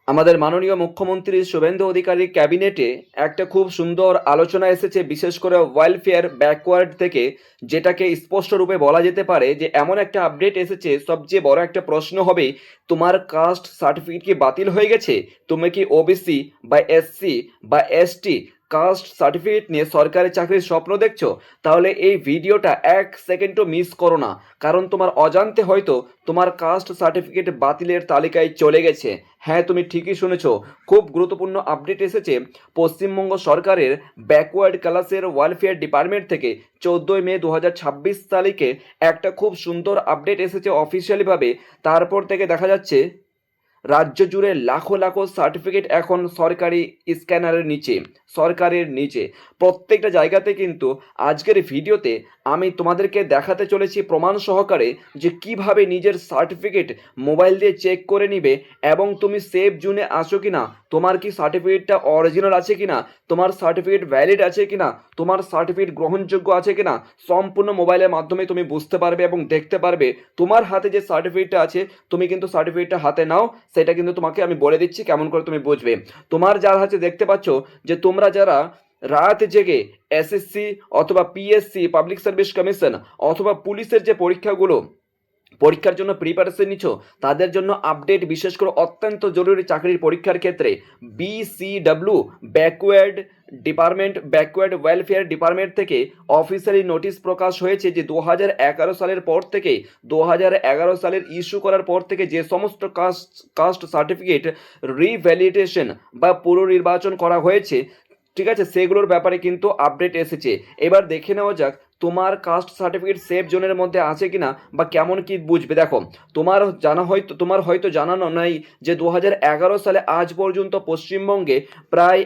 আমাদের মাননীয় মুখ্যমন্ত্রী শুভেন্দু অধিকারীর ক্যাবিনেটে একটা খুব সুন্দর আলোচনা এসেছে, বিশেষ করে ওয়েলফেয়ার ব্যাকওয়ার্ড থেকে, যেটাকে স্পষ্ট রূপে বলা যেতে পারে যে এমন একটা আপডেট এসেছে। সবচেয়ে বড় একটা প্রশ্ন হবে, তোমার কাস্ট সার্টিফিকেট কি বাতিল হয়ে গেছে? তুমি কি ওবিসি বা এসসি বা এসটি কাস্ট সার্টিফিকেট নিয়ে সরকারি চাকরির স্বপ্ন দেখছো? তাহলে এই ভিডিওটা এক সেকেন্ডও মিস করো না, কারণ তোমার অজান্তে হয়তো তোমার কাস্ট সার্টিফিকেট বাতিলের তালিকায় চলে গেছে। হ্যাঁ, তুমি ঠিকই শুনেছ। খুব গুরুত্বপূর্ণ আপডেট এসেছে পশ্চিমবঙ্গ সরকারের ব্যাকওয়ার্ড ক্লাসের ওয়েলফেয়ার ডিপার্টমেন্ট থেকে। 14 মে 2026 তারিখে একটা খুব সুন্দর আপডেট এসেছে অফিসিয়ালিভাবে। তারপর থেকে দেখা যাচ্ছে রাজ্য জুড়ে লাখো লাখো সার্টিফিকেট এখন সরকারি স্ক্যানারের নিচে, সরকারের নিচে প্রত্যেকটা জায়গাতে। কিন্তু আজকের ভিডিওতে আমি তোমাদেরকে দেখাতে চলেছি প্রমাণ সহকারে যে কিভাবে নিজের সার্টিফিকেট মোবাইল দিয়ে চেক করে নিবে, এবং তুমি সেফ জোনে আসো কিনা, তোমার কি সার্টিফিকেটটা অরিজিনাল আছে কিনা, তোমার সার্টিফিকেট ভ্যালিড আছে কিনা, তোমার সার্টিফিকেট গ্রহণযোগ্য আছে কিনা, সম্পূর্ণ মোবাইলের মাধ্যমে তুমি বুঝতে পারবে এবং দেখতে পারবে। তোমার হাতে যে সার্টিফিকেটটা আছে, তুমি কিন্তু সার্টিফিকেটটা হাতে নাও, সেটা কিন্তু তোমাকে আমি বলে দিচ্ছি কেমন করে তুমি বুঝবে। তোমার যার হাতে দেখতে পাচ্ছ যে তোমরা যারা রাত জেগে এসএসসি অথবা পিএসসি পাবলিক সার্ভিস কমিশন অথবা পুলিশের যে পরীক্ষার জন্য প্রিপারেশন নিচ্ছ, তাদের জন্য আপডেট, বিশেষ করে অত্যন্ত জরুরি চাকরির পরীক্ষার ক্ষেত্রে বিসিডব্লিউ ব্যাকওয়ার্ড ওয়েলফেয়ার ডিপার্টমেন্ট থেকে অফিসিয়ালি নোটিশ প্রকাশ হয়েছে যে 2011 সালের পর থেকে, 2011 সালের ইস্যু করার পর থেকে যে সমস্ত কাস্ট সার্টিফিকেট রিভ্যালিডেশন বা পুনর্নির্বাচন করা হয়েছে, ঠিক আছে, সেগুলোর ব্যাপারে কিন্তু আপডেট এসেছে। এবার দেখে নেওয়া যাক তোমার কাস্ট সার্টিফিকেট সেফ জোনের মধ্যে আছে কিনা বা কেমন কি বুঝবে। দেখো, তোমার হয়তো জানানো নাই যে 2011 সালে আজ পর্যন্ত পশ্চিমবঙ্গে প্রায়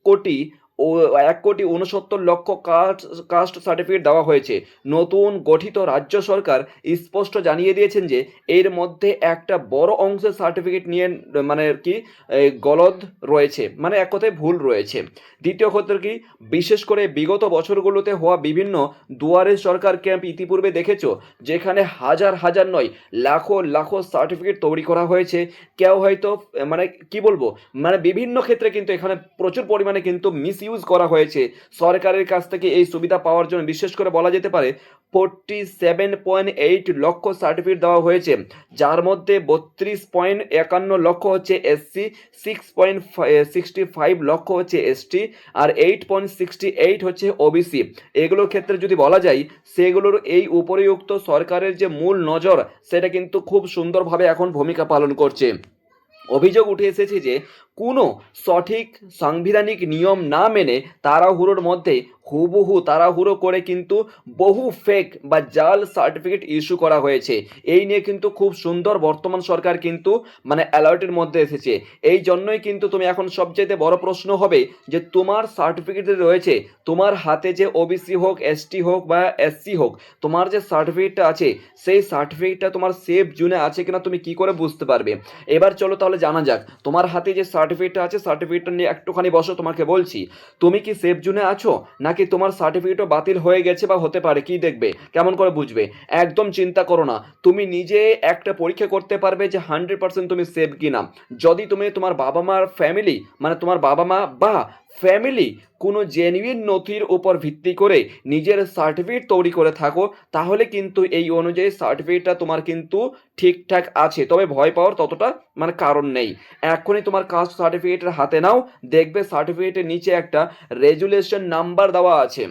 কোটি ও 1,69,00,000 কাস্ট সার্টিফিকেট দেওয়া হয়েছে। নতুন গঠিত রাজ্য সরকার স্পষ্ট জানিয়ে দিয়েছেন যে এর মধ্যে একটা বড় অংশের সার্টিফিকেট নিয়ে মানে কি গলদ রয়েছে, মানে এক কথায় ভুল রয়েছে। দ্বিতীয় ক্ষেত্রে কি, বিশেষ করে বিগত বছরগুলোতে হওয়া বিভিন্ন দুয়ারে সরকার ক্যাম্প ইতিপূর্বে দেখেছো, যেখানে হাজার হাজার নয় লাখো লাখো সার্টিফিকেট তৈরি করা হয়েছে। কেউ হয়তো মানে কি বলবো, মানে বিভিন্ন ক্ষেত্রে কিন্তু এখানে প্রচুর পরিমাণে কিন্তু মিসইউজ করা হয়েছে সরকারের কাছ থেকে এই সুবিধা পাওয়ার জন্য। বিশেষ করে বলা যেতে পারে 47.8 লক্ষ সার্টিফিকেট দেওয়া হয়েছে, যার মধ্যে 32.51 লক্ষ হচ্ছে এসসি, 6.65 লক্ষ হচ্ছে এসটি, আর 8.68 হচ্ছে ওবিসি। এগুলোর ক্ষেত্রে যদি বলা যায়, সেগুলোর এই উপরিউক্ত সরকারের যে মূল নজর, সেটা কিন্তু খুব সুন্দরভাবে এখন ভূমিকা পালন করছে। অভিযোগ উঠে এসেছে যে কোনো সঠিক সাংবিধানিক নিয়ম না মেনে তাড়াহুড়োর মধ্যে হুবহু তাড়াহুড়ো করে কিন্তু বহু ফেক বা জাল সার্টিফিকেট ইস্যু করা হয়েছে। এই নিয়ে কিন্তু খুব সুন্দর বর্তমান সরকার কিন্তু মানে অ্যালার্টের মধ্যে এসেছে। এই জন্যই কিন্তু তুমি এখন সবচেয়ে বড় প্রশ্ন হবে যে তোমার সার্টিফিকেট রয়েছে, তোমার হাতে যে ওবিসি হোক, এসটি হোক বা এসসি হোক, তোমার যে সার্টিফিকেটটা আছে, সেই সার্টিফিকেটটা তোমার সেফ জোনে আছে কিনা তুমি কি করে বুঝতে পারবে? এবার চলো তাহলে জানা যাক, তোমার হাতে যে সার্টিফিকেটটা আছে, সার্টিফিকেটটা নিয়ে একটুখানি বসো, তোমাকে বলছি তুমি কি সেফ জোনে আছো নাকি তোমার সার্টিফিকেটও বাতিল হয়ে গেছে বা হতে পারে। কি দেখবে, কেমন করে বুঝবে? একদম চিন্তা করো না, তুমি নিজে একটা পরীক্ষা করতে পারবে যে 100% তুমি সেফ কিনা। যদি তুমি তোমার বাবা মার ফ্যামিলি, মানে তোমার বাবা মা বা ফ্যামিলি কোনো জেনুইন নথির উপর ভিত্তি করে নিজের সার্টিফিকেট তৈরি করে থাকো, তাহলে কিন্তু এই অনুযায়ী সার্টিফিকেটটা তোমার কিন্তু ঠিকঠাক আছে। তবে ভয় পাওয়ার ততটা মানে কারণ নেই। এখনই তোমার কাস্ট সার্টিফিকেটের হাতে নাও, দেখবে সার্টিফিকেটের নিচে একটা রেজুলেশন নাম্বার দেওয়া আছে,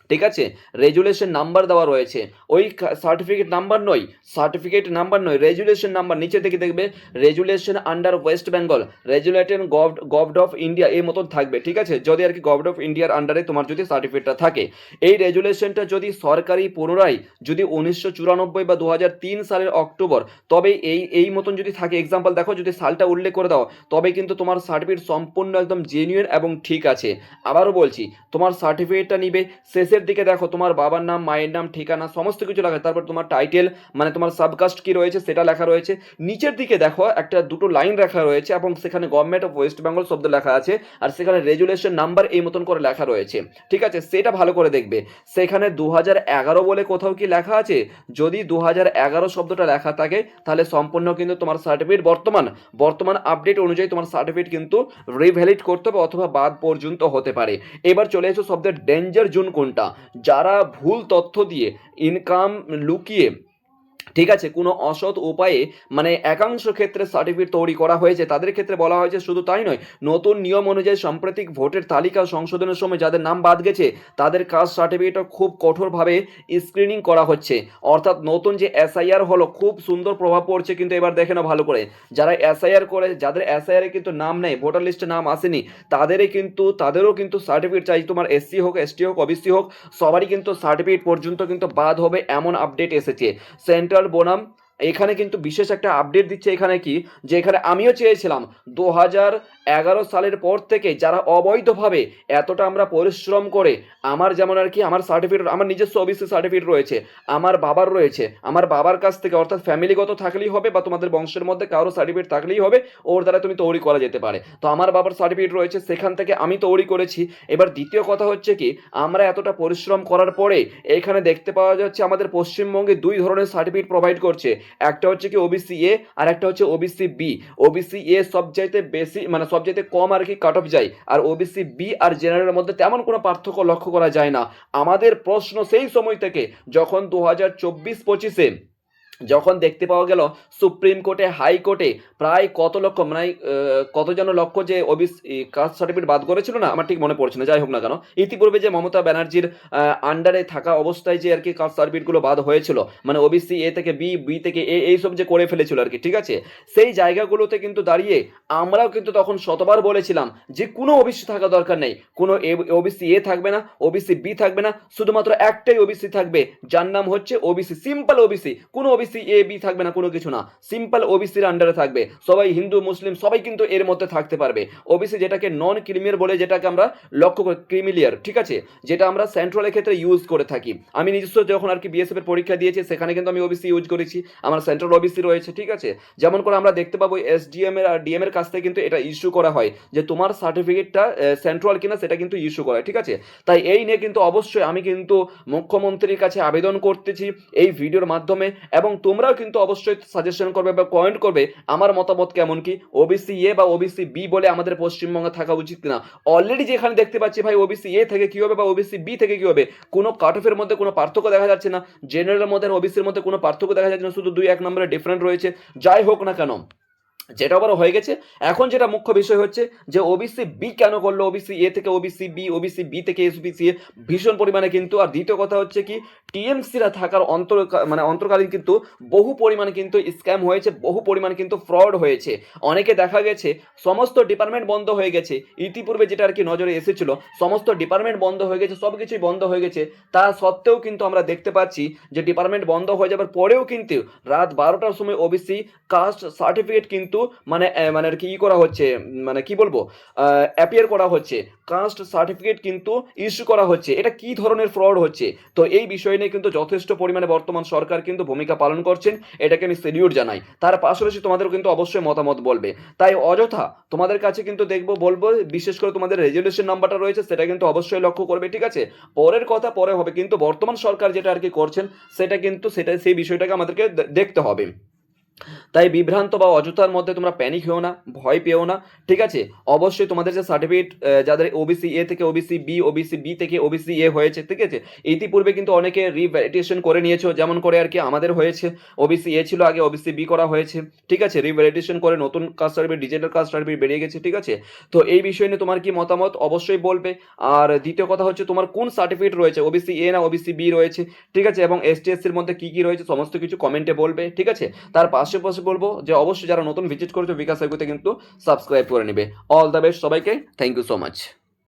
ঠিক আছে, রেজুলেশন নাম্বার দেওয়া রয়েছে। ওই সার্টিফিকেট নাম্বার নয়, রেজুলেশন নাম্বার। নিচে থেকে দেখবে resolution under West Bengal regulated government of India, এই মতন থাকবে, ঠিক আছে, যদি আর কি গভর্নমেন্ট অফ ইন্ডিয়ার আন্ডারে তোমার যদি সার্টিফিকেটটা থাকে। এই রেজুলেশনটা যদি সরকারি পুনরায় যদি 1994 বা 2003 সালের অক্টোবর, তবে এই মতন যদি থাকে, এক্সাম্পল দেখো, যদি সালটা উল্লেখ করে দাও, তবে কিন্তু তোমার সার্টিফিকেট সম্পূর্ণ একদম জেনুইন এবং ঠিক আছে। আবারও বলছি, তোমার সার্টিফিকেটটা নিবে, শেষে নিচের দিকে দেখো তোমার বাবার নাম, মায়ের নাম, ঠিকানা সমস্ত কিছু লেখা, তারপর তোমার টাইটেল মানে তোমার সাবকাস্ট কি রয়েছে সেটা লেখা রয়েছে। নিচের দিকে দেখো একটা দুটো লাইন লেখা রয়েছে এবং সেখানে গভর্নমেন্ট অফ ওয়েস্ট বেঙ্গল শব্দ লেখা আছে, আর সেখানে রেজুলেশন নাম্বার এই মতন করে লেখা রয়েছে। ঠিক আছে, সেটা ভালো করে দেখবে। সেখানে 2011 বলে কোথাও কি লেখা আছে? যদি 2011 শব্দটা লেখা থাকে তাহলে সম্পূর্ণ কিন্তু তোমার সার্টিফিকেট বর্তমান আপডেট অনুযায়ী তোমার সার্টিফিকেট কিন্তু রিভ্যালিড করতে হবে অথবা বাদ পর্যন্ত হতে পারে। এবার চলে এসো শব্দের ডেঞ্জার জোন কোনটা। যারা ভুল তথ্য দিয়ে ইনকাম লুকিয়ে, ঠিক আছে, কোনো অসৎ উপায়ে মানে একাংশ ক্ষেত্রে সার্টিফিকেট তৈরি করা হয়েছে, তাদের ক্ষেত্রে বলা হয়েছে শুধু তাই নয়, নতুন নিয়ম অনুযায়ী সাম্প্রতিক ভোটের তালিকা সংশোধনের সময় যাদের নাম বাদ গেছে তাদের কাস্ট সার্টিফিকেটও খুব কঠোরভাবে স্ক্রিনিং করা হচ্ছে। অর্থাৎ নতুন যে এসআইআর হলো খুব সুন্দর প্রভাব পড়ছে কিন্তু। এবার দেখে নাও ভালো করে, যারা এসআইআর করে, যাদের এসআইআর কিন্তু নাম নেই, ভোটার লিস্টে নাম আসেনি, তাদেরও কিন্তু সার্টিফিকেট চাই। তোমার এসসি হোক, এসটি হোক, ওবিসি হোক, সবারই কিন্তু সার্টিফিকেট পর্যন্ত কিন্তু বাদ হবে, এমন আপডেট এসেছে সেন্ট্রাল বনাম। এখানে কিন্তু বিশেষ একটা আপডেট দিচ্ছে এখানে কি, যে এখানে আমিও চেয়েছিলাম 2011 সালের পর থেকে যারা অবৈধভাবে এতটা আমরা পরিশ্রম করে, আমার যেমন আর কি আমার সার্টিফিকেট, আমার নিজস্ব ওবিসি সার্টিফিকেট রয়েছে, আমার বাবার রয়েছে, আমার বাবার কাছ থেকে অর্থাৎ ফ্যামিলিগত থাকলেই হবে বা তোমাদের বংশের মধ্যে কারো সার্টিফিকেট থাকলেই হবে, ওর দ্বারা তুমি তৈরি করা যেতে পারে। তো আমার বাবার সার্টিফিকেট রয়েছে, সেখান থেকে আমি তৈরি করেছি। এবার দ্বিতীয় কথা হচ্ছে কি, আমরা এতটা পরিশ্রম করার পরে এখানে দেখতে পাওয়া যাচ্ছে আমাদের পশ্চিমবঙ্গে দুই ধরনের সার্টিফিকেট প্রোভাইড করছে। একটা হচ্ছে কি ওবিসি এ আর একটা হচ্ছে ওবিসি বি। ওবিসি এ সবচাইতে বেশি মানে সবচাইতে কম আর কি কাট অফ যায়, আর ওবিসি বি আর জেনারেলের মধ্যে তেমন কোনো পার্থক্য লক্ষ্য করা যায় না। আমাদের প্রশ্ন সেই সময় থেকে যখন 2024-25-এ যখন দেখতে পাওয়া গেল সুপ্রিম কোর্টে, হাইকোর্টে প্রায় কত লক্ষ মানে কত যেন লক্ষ যে ওবিসি কাস্ট সার্টিফিকেট বাদ করেছিল না, আমার ঠিক মনে পড়ছে না, যাই হোক না কেন, ইতিপূর্বে যে মমতা ব্যানার্জির আন্ডারে থাকা অবস্থায় যে আর কি কাস্ট সার্টিফিকেটগুলো বাদ হয়েছিল, মানে ওবিসি এ থেকে বি, বি থেকে এ, এইসব যে করে ফেলেছিল আর কি, ঠিক আছে, সেই জায়গাগুলোতে কিন্তু দাঁড়িয়ে আমরাও কিন্তু তখন শতবার বলেছিলাম যে কোনো ওবিসি থাকা দরকার নেই, কোনো ওবিসি এ থাকবে না, ওবিসি বি থাকবে না, শুধুমাত্র একটাই ওবিসি থাকবে, যার নাম হচ্ছে ওবিসি, সিম্পল ওবিসি, কোনো ওবিসি এ বি থাকবে না, কোনো কিছু না, সিম্পল ওবিসির আন্ডারে থাকবে, সবাই হিন্দু মুসলিম সবাই কিন্তু এর মধ্যে থাকতে পারবে। ওবিসি যেটাকে নন ক্রিমিয়ার বলে, যেটাকে আমরা লক্ষ্য করি ক্রিমিলিয়ার, ঠিক আছে, যেটা আমরা সেন্ট্রালের ক্ষেত্রে ইউজ করে থাকি। আমি নিজস্ব যখন আর কি বিএসএফ এর পরীক্ষা দিয়েছি সেখানে কিন্তু আমি ওবিসি ইউজ করেছি, আমার সেন্ট্রাল ওবিসি রয়েছে, ঠিক আছে। যেমন করে আমরা দেখতে পাবো এসডিএম এর আর ডিএম এর কাছ থেকে কিন্তু এটা ইস্যু করা হয় যে তোমার সার্টিফিকেটটা সেন্ট্রাল কিনা, সেটা কিন্তু ইস্যু করা হয়, ঠিক আছে। তাই এই নিয়ে কিন্তু অবশ্যই আমি কিন্তু মুখ্যমন্ত্রীর কাছে আবেদন করতেছি এই ভিডিওর মাধ্যমে, এবং তোমরাও কিন্তু অবশ্যই সাজেশন করবে বা কমেন্ট করবে আমার মতামত কেমন কি, ওবিসি এ বা ওবিসি বি বলে আমাদের পশ্চিমবঙ্গে থাকা উচিত কিনা। অলরেডি যেখানে দেখতে পাচ্ছি ভাই ওবিসি এ থেকে কি হবে বা ওবিসি বি থেকে কি হবে, কোনো কাট অফের মধ্যে কোনো পার্থক্য দেখা যাচ্ছে না, জেনারেলের মধ্যে ওবিসির মধ্যে কোনো পার্থক্য দেখা যাচ্ছে না, শুধু 2-1 নম্বরে ডিফারেন্ট রয়েছে। যাই হোক না কেন, যেটা আবার হয়ে গেছে, এখন যেটা মুখ্য বিষয় হচ্ছে যে ওবিসি বি কেন করলো, ওবিসি এ থেকে ওবিসি বি, ওবিসি বি থেকে ওবিসি এ, ভীষণ পরিমাণে কিন্তু। আর দ্বিতীয় কথা হচ্ছে কি, টিএমসিরা থাকার অন্তর্কালীন কিন্তু বহু পরিমাণে কিন্তু স্ক্যাম হয়েছে, বহু পরিমাণে কিন্তু ফ্রড হয়েছে। অনেকে দেখা গেছে সমস্ত ডিপার্টমেন্ট বন্ধ হয়ে গেছে, ইতিপূর্বে যেটা আর কি নজরে এসেছিল, সমস্ত ডিপার্টমেন্ট বন্ধ হয়ে গেছে, সব কিছুই বন্ধ হয়ে গেছে, তা সত্ত্বেও কিন্তু আমরা দেখতে পাচ্ছি যে ডিপার্টমেন্ট বন্ধ হয়ে যাবার পরেও কিন্তু রাত 12টার সময় ওবিসি কাস্ট সার্টিফিকেট কিন্তু মানে মানে আর কি করা হচ্ছে, মানে কি বলবো, অ্যাপিয়ার করা হচ্ছে, কাস্ট সার্টিফিকেট কিন্তু ইস্যু করা হচ্ছে। এটা কি ধরনের ফ্রড হচ্ছে? তো এই বিষয় নিয়ে কিন্তু যথেষ্ট পরিমাণে বর্তমান সরকার কিন্তু ভূমিকা পালন করছেন, এটাকে আমি সেলিউট জানাই। তার পাশাপাশি তোমাদেরও কিন্তু অবশ্যই মতামত বলবে, তাই অযথা তোমাদের কাছে কিন্তু বলবো বিশেষ করে তোমাদের রেজুলেশন নাম্বারটা রয়েছে সেটা কিন্তু অবশ্যই লক্ষ্য করবে, ঠিক আছে। পরের কথা পরে হবে, কিন্তু বর্তমান সরকার যেটা আর কি করছেন সেটা কিন্তু সেই বিষয়টাকে আমাদেরকে দেখতে হবে। তাই বিভ্রান্ত বা অযথার মধ্যে তোমরা প্যানিক হও না, ভয় পেও না, ঠিক আছে। অবশ্যই তোমাদের যে সার্টিফিকেট যাদের ওবিসি এ থেকে ওবিসি বি, ওবিসি বি থেকে ওবিসি এ হয়েছে, ঠিক আছে, ইতিপূর্বে কিন্তু অনেকে রিভ্যালিডেশন করে নিয়েছো, যেমন করে আর কি আমাদের হয়েছে, ওবিসি এ ছিল আগে, ওবিসি বি করা হয়েছে, ঠিক আছে, রিভ্যালিডেশন করে নতুন caste certificate, digital caste certificate বেরিয়ে গেছে, ঠিক আছে। তো এই বিষয় নিয়ে তোমার কি মতামত অবশ্যই বলবে। আর দ্বিতীয় কথা হচ্ছে তোমার কোন সার্টিফিকেট রয়েছে, ওবিসি এ না ওবিসি বি রয়েছে, ঠিক আছে, এবং এসটিএসসির মধ্যে কি কি রয়েছে সমস্ত কিছু কমেন্টে বলবে, ঠিক আছে। তার পাশাপাশি বলবো যে অবশ্যই যারা নতুন ভিজিট করেছো বিকাশ এগুতে কিন্তু সাবস্ক্রাইব করে নেবে। অল দ্য বেস্ট সবাইকে, থ্যাংক ইউ সো মাচ।